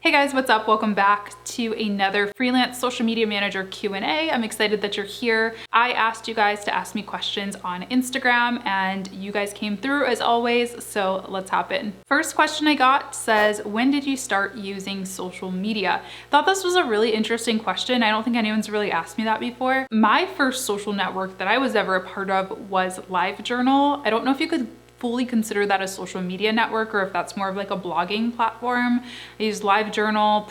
Hey guys, what's up? Welcome back to another freelance social media manager Q&A. I'm excited that you're here. I asked you guys to ask me questions on Instagram and you guys came through as always, so let's hop in. First question I got says, when did you start using social media? Thought this was a really interesting question. I don't think anyone's really asked me that before. My first social network that I was ever a part of was LiveJournal. I don't know if you could fully consider that a social media network or if that's more of like a blogging platform. I used LiveJournal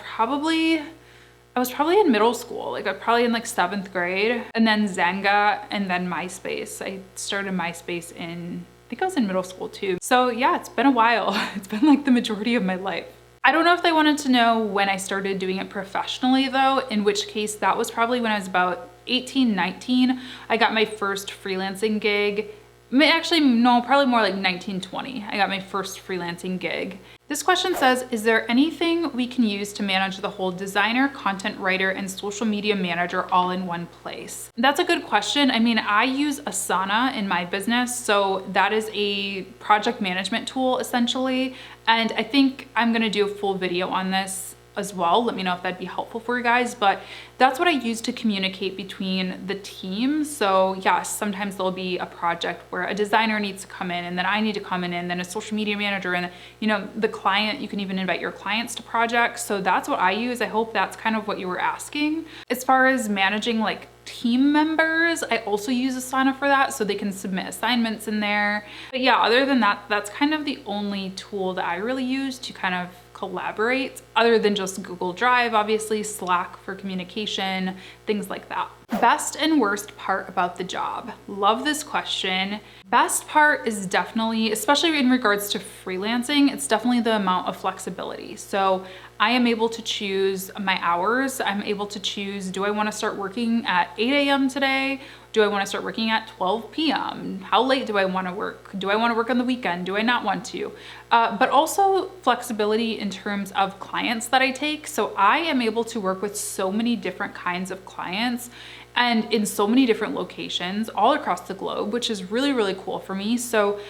I was probably in middle school, probably in like 7th grade, and then Zenga, and then MySpace. I started MySpace I think I was in middle school too. So yeah, it's been a while. It's been like the majority of my life. I don't know if they wanted to know when I started doing it professionally though, in which case that was probably when I was about 18, 19. I got my first freelancing gig. Actually, no, probably more like 1920. I got my first freelancing gig. This question says, is there anything we can use to manage the whole designer, content writer, and social media manager all in one place? That's a good question. I mean, I use Asana in my business, so that is a project management tool essentially. And I think I'm gonna do a full video on this as well. Let me know if that'd be helpful for you guys, but that's what I use to communicate between the team. So yes, sometimes there'll be a project where a designer needs to come in and then I need to come in and then a social media manager and the client, you can even invite your clients to projects. So that's what I use. I hope that's kind of what you were asking. As far as managing like team members, I also use Asana for that so they can submit assignments in there. But yeah, other than that, that's kind of the only tool that I really use to kind of collaborate, other than just Google Drive, obviously, Slack for communication, things like that. Best and worst part about the job. Love this question. Best part is definitely, especially in regards to freelancing, it's definitely the amount of flexibility. So I am able to choose my hours. I'm able to choose, do I want to start working at 8 a.m. today? Do I want to start working at 12 p.m.? How late do I want to work? Do I want to work on the weekend? Do I not want to? But also flexibility in terms of clients that I take. So I am able to work with so many different kinds of clients and in so many different locations all across the globe, which is really, really cool for me. So,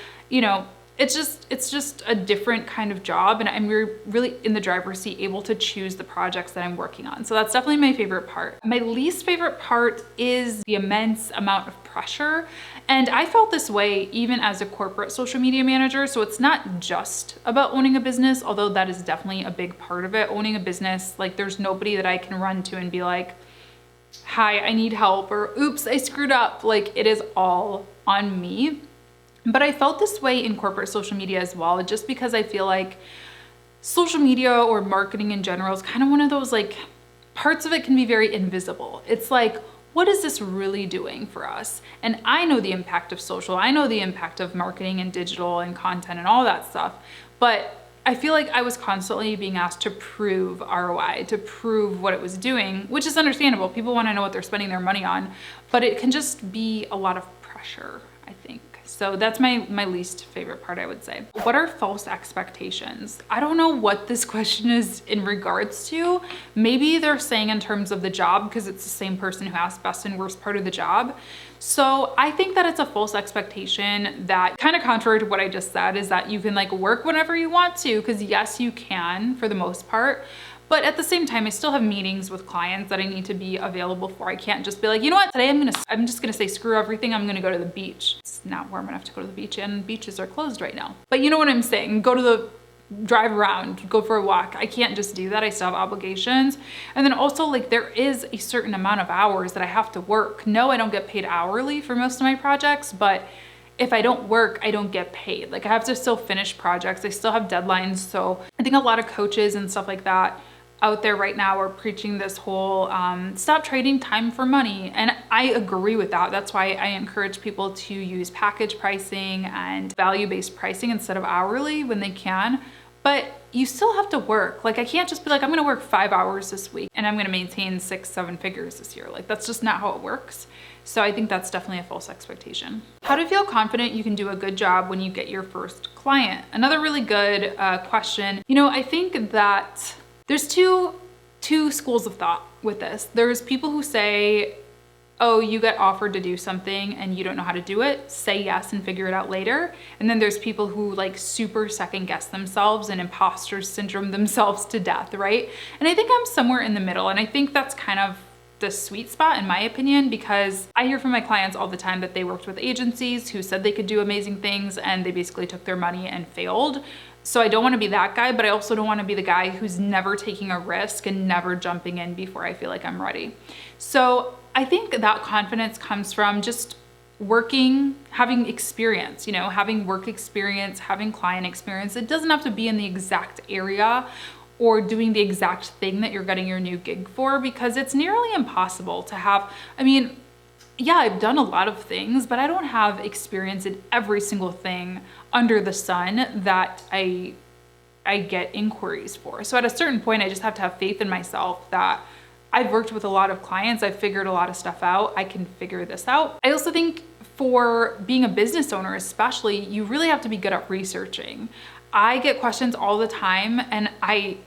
it's just a different kind of job, and I'm really in the driver's seat, able to choose the projects that I'm working on. So that's definitely my favorite part. My least favorite part is the immense amount of pressure. And I felt this way even as a corporate social media manager. So it's not just about owning a business, although that is definitely a big part of it. Owning a business, like there's nobody that I can run to and be like, hi, I need help, or oops, I screwed up. Like it is all on me. But I felt this way in corporate social media as well, just because I feel like social media or marketing in general is kind of one of those like parts of it can be very invisible. It's like, what is this really doing for us? And I know the impact of social, I know the impact of marketing and digital and content and all that stuff, but I feel like I was constantly being asked to prove ROI, to prove what it was doing, which is understandable. People want to know what they're spending their money on, but it can just be a lot of pressure, I think. So that's my least favorite part, I would say. What are false expectations? I don't know what this question is in regards to. Maybe they're saying in terms of the job, because it's the same person who asked best and worst part of the job. So I think that it's a false expectation that, kind of contrary to what I just said, is that you can like work whenever you want to, because yes, you can for the most part. But at the same time, I still have meetings with clients that I need to be available for. I can't just be like, you know what, today I'm just gonna say screw everything, I'm gonna go to the beach. It's not warm enough to go to the beach and beaches are closed right now. But you know what I'm saying, drive around, go for a walk. I can't just do that, I still have obligations. And then also like there is a certain amount of hours that I have to work. No, I don't get paid hourly for most of my projects, but if I don't work, I don't get paid. Like I have to still finish projects, I still have deadlines. So I think a lot of coaches and stuff like that out there right now are preaching this whole stop trading time for money. And I agree with that. That's why I encourage people to use package pricing and value-based pricing instead of hourly when they can. But you still have to work. Like I can't just be like, I'm gonna work 5 hours this week and I'm gonna maintain 6-7 figures this year. Like that's just not how it works. So I think that's definitely a false expectation. How to feel confident you can do a good job when you get your first client? Another really good question. I think that there's two schools of thought with this. There's people who say oh, you get offered to do something and you don't know how to do it, say yes and figure it out later. And then there's people who like super second guess themselves and imposter syndrome themselves to death, right? And I think I'm somewhere in the middle. And I think that's kind of the sweet spot in my opinion, because I hear from my clients all the time that they worked with agencies who said they could do amazing things and they basically took their money and failed. So I don't want to be that guy, but I also don't want to be the guy who's never taking a risk and never jumping in before I feel like I'm ready. So I think that confidence comes from just working, having experience, you know, having work experience, having client experience. It doesn't have to be in the exact area or doing the exact thing that you're getting your new gig for, because it's nearly impossible to have, I mean, yeah, I've done a lot of things, but I don't have experience in every single thing under the sun that I get inquiries for. So at a certain point, I just have to have faith in myself that I've worked with a lot of clients. I've figured a lot of stuff out. I can figure this out. I also think for being a business owner, especially, you really have to be good at researching. I get questions all the time, and I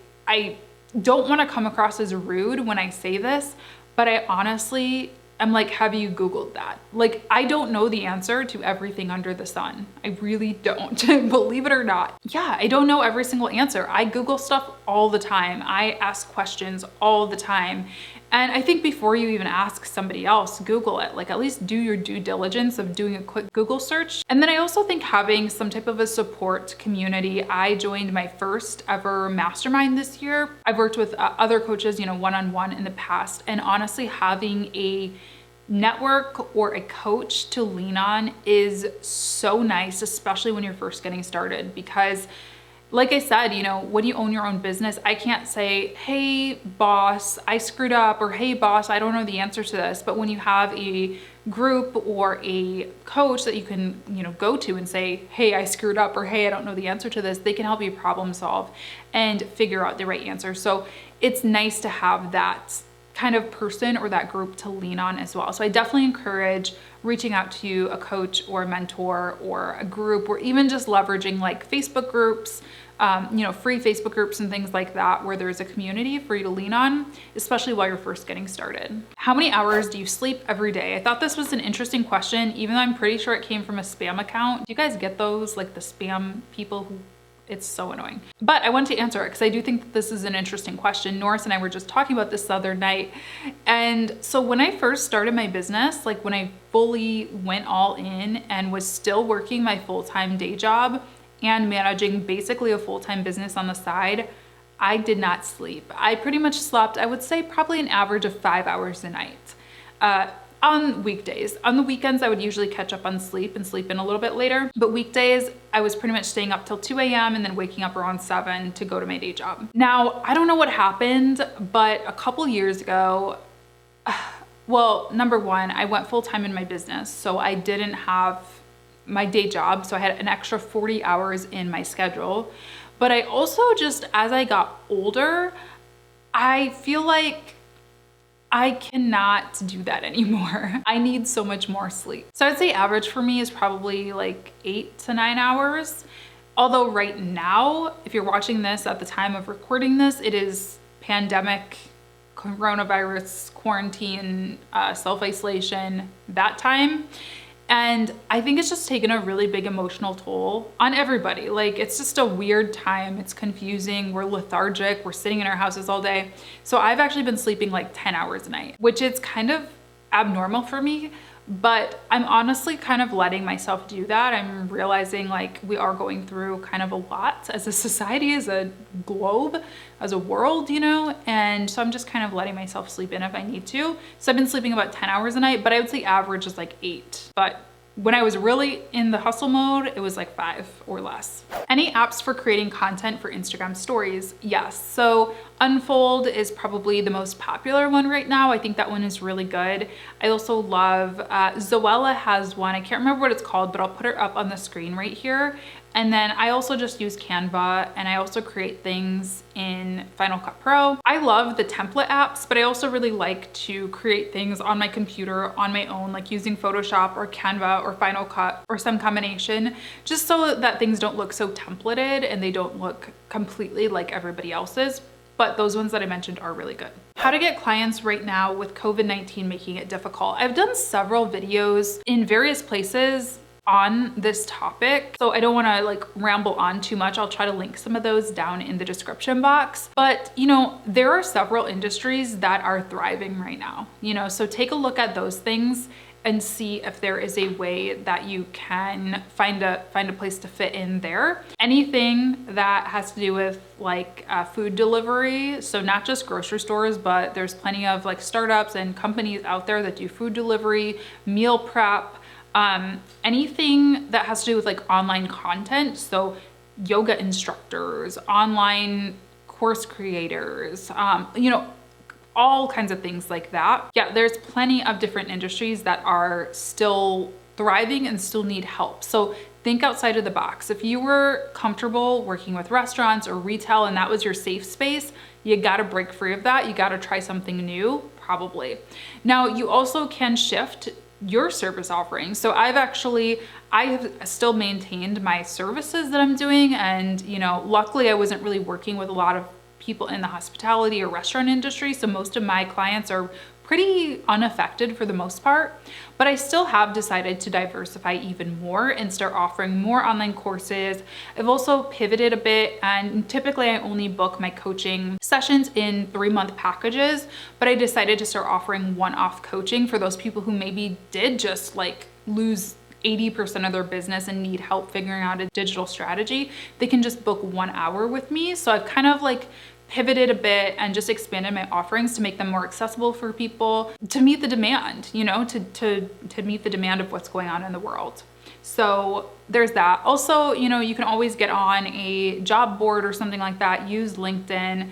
don't want to come across as rude when I say this, but I honestly I'm like, have you Googled that? Like, I don't know the answer to everything under the sun. I really don't, believe it or not. Yeah, I don't know every single answer. I Google stuff all the time. I ask questions all the time. And I think before you even ask somebody else, Google it. Like, at least do your due diligence of doing a quick Google search. And then I also think having some type of a support community. I joined my first ever mastermind this year. I've worked with other coaches, you know, one-on-one in the past. And honestly, having a network or a coach to lean on is so nice, especially when you're first getting started, because like I said, you know, when you own your own business, I can't say, hey boss, I screwed up, or hey boss, I don't know the answer to this. But when you have a group or a coach that you can, you know, go to and say, hey, I screwed up, or hey, I don't know the answer to this, they can help you problem solve and figure out the right answer. So it's nice to have that kind of person or that group to lean on as well. So I definitely encourage reaching out to a coach or a mentor or a group, or even just leveraging like Facebook groups, you know, free Facebook groups and things like that, where there's a community for you to lean on, especially while you're first getting started. How many hours do you sleep every day? I thought this was an interesting question, even though I'm pretty sure it came from a spam account. Do you guys get those, like the spam people who it's so annoying? But I wanted to answer it because I do think that this is an interesting question. Norris and I were just talking about this the other night. And so when I first started my business, like when I fully went all in and was still working my full-time day job and managing basically a full-time business on the side, I did not sleep. I pretty much slept, I would say probably an average of 5 hours a night. On weekdays. On the weekends, I would usually catch up on sleep and sleep in a little bit later. But weekdays, I was pretty much staying up till 2 a.m. and then waking up around 7 to go to my day job. Now, I don't know what happened, but a couple years ago, well, number one, I went full-time in my business, so I didn't have my day job, so I had an extra 40 hours in my schedule. But I also just, as I got older, I feel like I cannot do that anymore. I need so much more sleep. So I'd say average for me is probably like 8 to 9 hours. Although right now, if you're watching this at the time of recording this, it is pandemic, coronavirus, quarantine, self-isolation, that time. And I think it's just taken a really big emotional toll on everybody. Like, it's just a weird time. It's confusing. We're lethargic. We're sitting in our houses all day. So I've actually been sleeping like 10 hours a night, which is kind of abnormal for me. But I'm honestly kind of letting myself do that. I'm realizing like we are going through kind of a lot as a society, as a globe, as a world, you know? And so I'm just kind of letting myself sleep in if I need to. So I've been sleeping about 10 hours a night, but I would say average is like 8. But when I was really in the hustle mode, it was like 5 or less. Any apps for creating content for Instagram stories? Yes. So Unfold is probably the most popular one right now. I think that one is really good. I also love, Zoella has one. I can't remember what it's called, but I'll put her up on the screen right here. And then I also just use Canva, and I also create things in Final Cut Pro. I love the template apps, but I also really like to create things on my computer on my own, like using Photoshop or Canva or Final Cut or some combination, just so that things don't look so templated and they don't look completely like everybody else's. but those ones that I mentioned are really good. How to get clients right now with COVID-19 making it difficult. I've done several videos in various places on this topic, so I don't want to like ramble on too much. I'll try to link some of those down in the description box. But you know, there are several industries that are thriving right now, you know, so take a look at those things and see if there is a way that you can find a place to fit in there. Anything that has to do with like food delivery, so not just grocery stores, but there's plenty of like startups and companies out there that do food delivery, meal prep, anything that has to do with like online content. So yoga instructors, online course creators, you know, all kinds of things like that. Yeah, there's plenty of different industries that are still thriving and still need help. So think outside of the box. If you were comfortable working with restaurants or retail and that was your safe space, you gotta break free of that. You gotta try something new, probably. Now, you also can shift your service offerings. So I have still maintained my services that I'm doing. And, you know, luckily I wasn't really working with a lot of people in the hospitality or restaurant industry. So most of my clients are pretty unaffected for the most part, but I still have decided to diversify even more and start offering more online courses. I've also pivoted a bit, and typically I only book my coaching sessions in 3-month packages, but I decided to start offering one-off coaching for those people who maybe did just like lose 80% of their business and need help figuring out a digital strategy. They can just book 1 hour with me. So I've kind of like pivoted a bit and just expanded my offerings to make them more accessible for people to meet the demand, you know, to meet the demand of what's going on in the world. So there's that. Also, you know, you can always get on a job board or something like that. Use LinkedIn,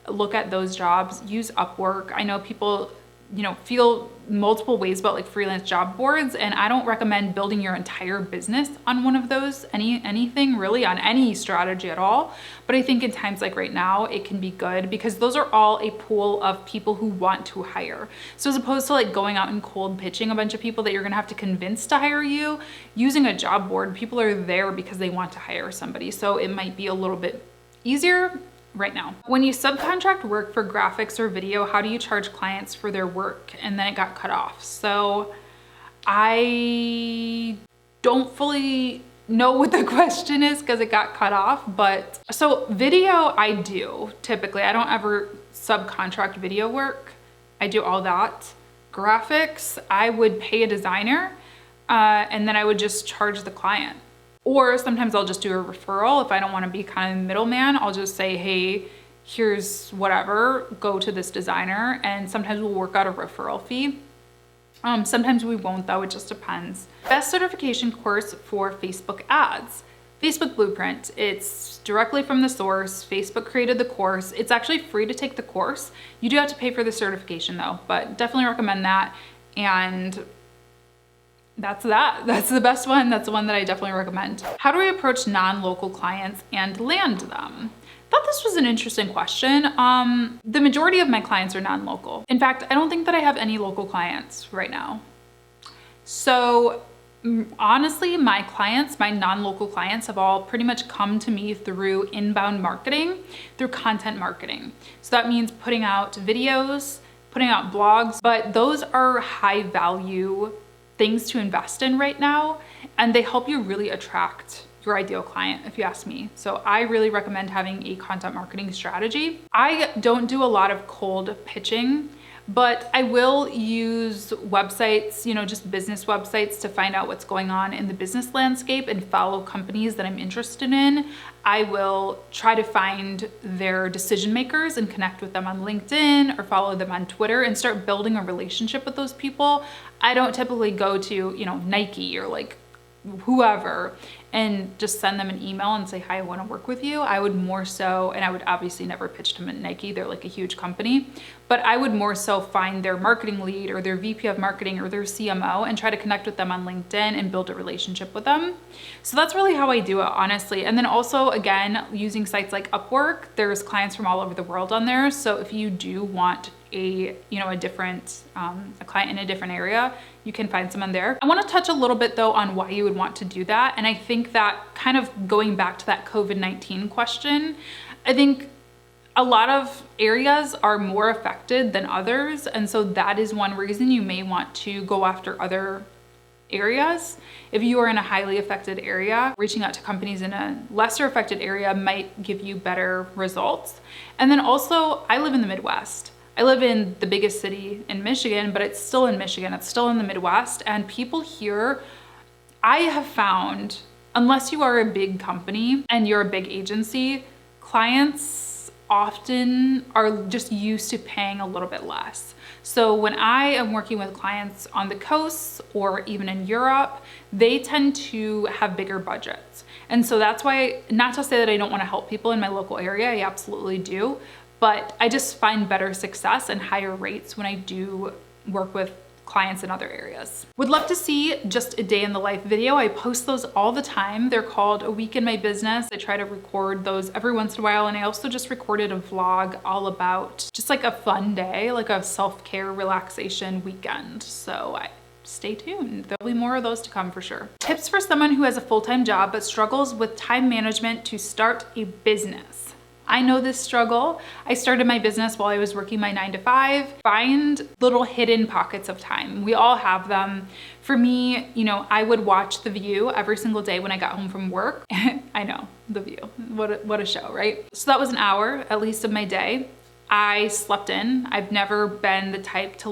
look at those jobs, use Upwork. I know people, you know, feel multiple ways about like freelance job boards, and I don't recommend building your entire business on one of those, anything really on any strategy at all. But I think in times like right now, it can be good because those are all a pool of people who want to hire. So as opposed to like going out and cold pitching a bunch of people that you're gonna have to convince to hire you, using a job board, people are there because they want to hire somebody. So it might be a little bit easier right now. When you subcontract work for graphics or video, how do you charge clients for their work? And then it got cut off. So I don't fully know what the question is because it got cut off, but so video I do typically. I don't ever subcontract video work. I do all that. Graphics, I would pay a designer and then I would just charge the client. Or sometimes I'll just do a referral. If I don't want to be kind of middleman, I'll just say, hey, here's whatever, go to this designer. And sometimes we'll work out a referral fee. Sometimes we won't though, it just depends. Best certification course for Facebook ads. Facebook Blueprint. It's directly from the source. Facebook created the course. It's actually free to take the course. You do have to pay for the certification though, but definitely recommend that. And that's the best one. That's the one that I definitely recommend. How do I approach non-local clients and land them? I thought this was an interesting question. The majority of my clients are non-local. In fact, I don't think that I have any local clients right now. So honestly, my clients, my non-local clients have all pretty much come to me through inbound marketing, through content marketing. So that means putting out videos, putting out blogs, but those are high value things to invest in right now, and they help you really attract your ideal client, if you ask me. So I really recommend having a content marketing strategy. I don't do a lot of cold pitching, but I will use websites, you know, just business websites to find out what's going on in the business landscape and follow companies that I'm interested in. I will try to find their decision makers and connect with them on LinkedIn or follow them on Twitter and start building a relationship with those people. I don't typically go to, you know, Nike or like whoever and just send them an email and say, hi, I want to work with you. I would more so, and I would obviously never pitch them at Nike, they're like a huge company, but I would more so find their marketing lead or their VP of marketing or their CMO and try to connect with them on LinkedIn and build a relationship with them. So that's really how I do it, honestly. And then also, again, using sites like Upwork, there's clients from all over the world on there. So if you do want a client in a different area, you can find someone there. I want to touch a little bit though on why you would want to do that. And I think that kind of going back to that COVID-19 question, I think a lot of areas are more affected than others. And so that is one reason you may want to go after other areas. If you are in a highly affected area, reaching out to companies in a lesser affected area might give you better results. And then also, I live in the Midwest. I live in the biggest city in Michigan, but it's still in Michigan. It's still in the Midwest. And people here, I have found, unless you are a big company and you're a big agency, clients often are just used to paying a little bit less. So when I am working with clients on the coast or even in Europe, they tend to have bigger budgets. And so that's why, not to say that I don't want to help people in my local area, I absolutely do, but I just find better success and higher rates when I do work with clients in other areas. Would love to see just a day in the life video. I post those all the time. They're called A Week in My Business. I try to record those every once in a while. And I also just recorded a vlog all about just like a fun day, like a self-care relaxation weekend. So stay tuned. There'll be more of those to come for sure. Tips for someone who has a full-time job but struggles with time management to start a business. I know this struggle. I started my business while I was working my 9 to 5. Find little hidden pockets of time. We all have them. For me, I would watch The View every single day when I got home from work. I know, The View. What a show, right? So that was an hour at least of my day. I slept in. I've never been the type to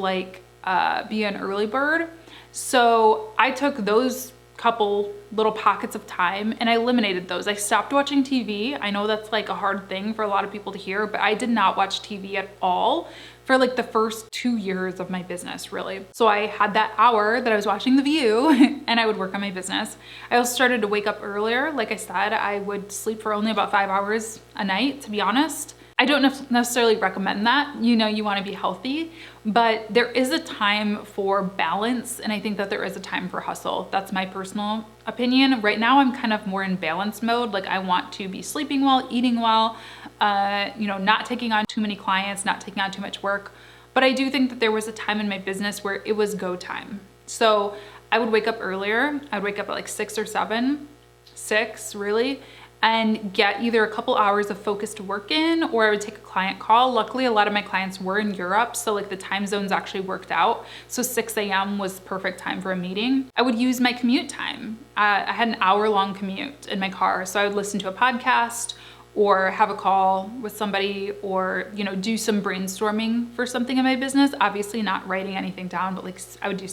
be an early bird. So I took those couple little pockets of time and I eliminated those. I stopped watching TV. I know that's like a hard thing for a lot of people to hear, but I did not watch TV at all for like the first 2 years of my business, really. So I had that hour that I was watching The View and I would work on my business. I also started to wake up earlier. Like I said, I would sleep for only about 5 hours a night, to be honest. I don't necessarily recommend that. You want to be healthy, but there is a time for balance. And I think that there is a time for hustle. That's my personal opinion. Right now, I'm kind of more in balance mode. Like I want to be sleeping well, eating well, not taking on too many clients, not taking on too much work. But I do think that there was a time in my business where it was go time. So I would wake up earlier. I'd wake up at like 6 or 7, 6 really, and get either a couple hours of focused work in, or I would take a client call. Luckily, a lot of my clients were in Europe, so like the time zones actually worked out. So 6 a.m. was perfect time for a meeting. I would use my commute time. I had an hour-long commute in my car, so I would listen to a podcast or have a call with somebody or, do some brainstorming for something in my business. Obviously not writing anything down, but like I would do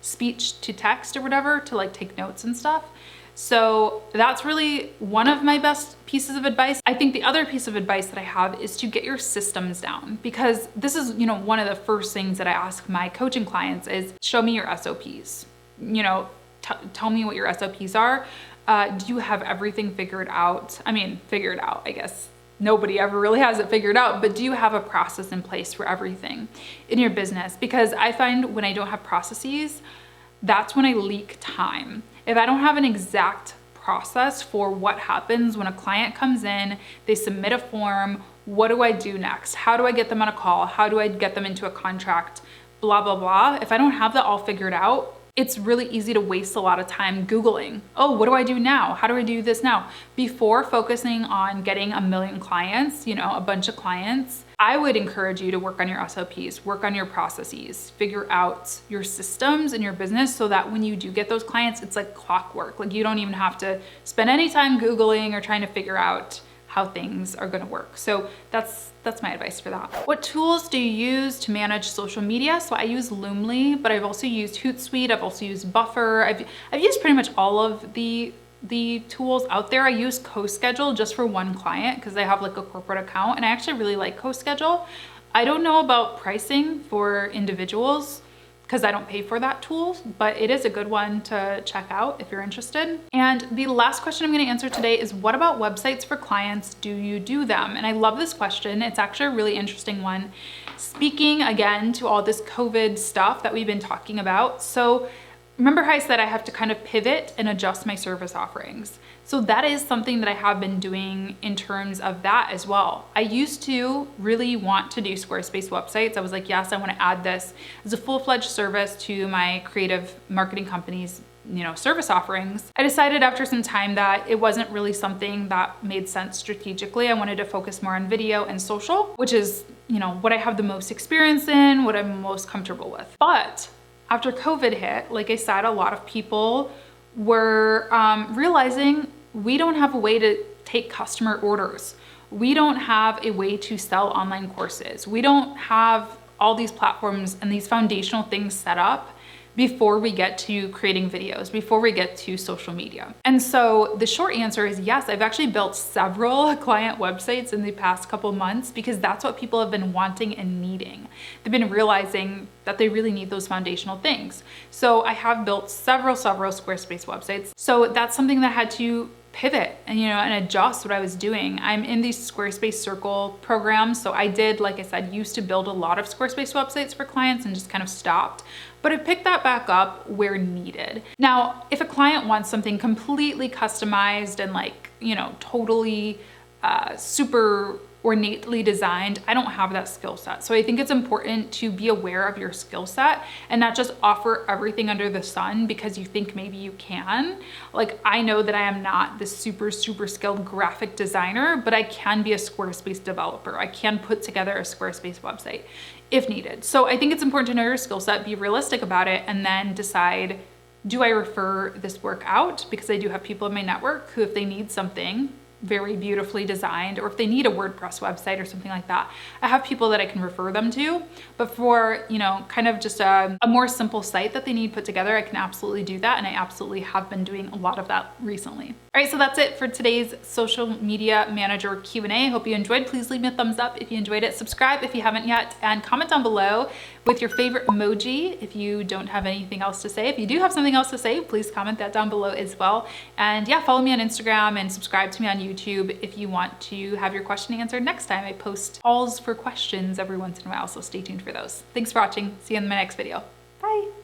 speech to text or whatever to like take notes and stuff. So that's really one of my best pieces of advice. I think the other piece of advice that I have is to get your systems down, because this is, one of the first things that I ask my coaching clients is show me your SOPs. Tell me what your SOPs are. Do you have everything figured out? I mean, figured out, I guess. Nobody ever really has it figured out, but do you have a process in place for everything in your business? Because I find when I don't have processes, that's when I leak time. If I don't have an exact process for what happens when a client comes in, they submit a form, what do I do next? How do I get them on a call? How do I get them into a contract? Blah, blah, blah. If I don't have that all figured out, it's really easy to waste a lot of time Googling, oh, what do I do now? How do I do this now? Before focusing on getting a million clients, a bunch of clients, I would encourage you to work on your SOPs, work on your processes, figure out your systems in your business so that when you do get those clients, it's like clockwork. Like you don't even have to spend any time Googling or trying to figure out how things are gonna work. So that's my advice for that. What tools do you use to manage social media? So I use Loomly, but I've also used Hootsuite. I've also used Buffer. I've used pretty much all of the tools out there. I use CoSchedule just for one client because I have like a corporate account, and I actually really like CoSchedule. I don't know about pricing for individuals because I don't pay for that tool, but it is a good one to check out if you're interested. And the last question I'm gonna answer today is, what about websites for clients? Do you do them? And I love this question. It's actually a really interesting one. Speaking again to all this COVID stuff that we've been talking about. So remember how I said I have to kind of pivot and adjust my service offerings. So that is something that I have been doing in terms of that as well. I used to really want to do Squarespace websites. I was like, yes, I want to add this as a full-fledged service to my creative marketing company's service offerings, I decided after some time that it wasn't really something that made sense strategically. I wanted to focus more on video and social, which is, what I have the most experience in, what I'm most comfortable with. But after COVID hit, like I said, a lot of people were realizing we don't have a way to take customer orders. We don't have a way to sell online courses. We don't have all these platforms and these foundational things set up before we get to creating videos, before we get to social media. And so the short answer is yes, I've actually built several client websites in the past couple months because that's what people have been wanting and needing. They've been realizing that they really need those foundational things. So I have built several Squarespace websites. So that's something that I had to pivot and adjust what I was doing. I'm in these Squarespace Circle programs. So I did, like I said, used to build a lot of Squarespace websites for clients and just kind of stopped. But I picked that back up where needed. Now, if a client wants something completely customized and totally super ornately designed, I don't have that skill set. So I think it's important to be aware of your skill set and not just offer everything under the sun because you think maybe you can. Like, I know that I am not this super skilled graphic designer, but I can be a Squarespace developer. I can put together a Squarespace website if needed. So I think it's important to know your skill set, be realistic about it, and then decide, do I refer this work out? Because I do have people in my network who, if they need something very beautifully designed, or if they need a WordPress website or something like that, I have people that I can refer them to. But for, kind of just a more simple site that they need put together, I can absolutely do that. And I absolutely have been doing a lot of that recently. All right, so that's it for today's social media manager Q&A. I hope you enjoyed. Please leave me a thumbs up if you enjoyed it. Subscribe if you haven't yet, and comment down below with your favorite emoji if you don't have anything else to say. If you do have something else to say, please comment that down below as well. And yeah, follow me on Instagram and subscribe to me on YouTube if you want to have your question answered next time. I post calls for questions every once in a while, so stay tuned for those. Thanks for watching. See you in my next video. Bye.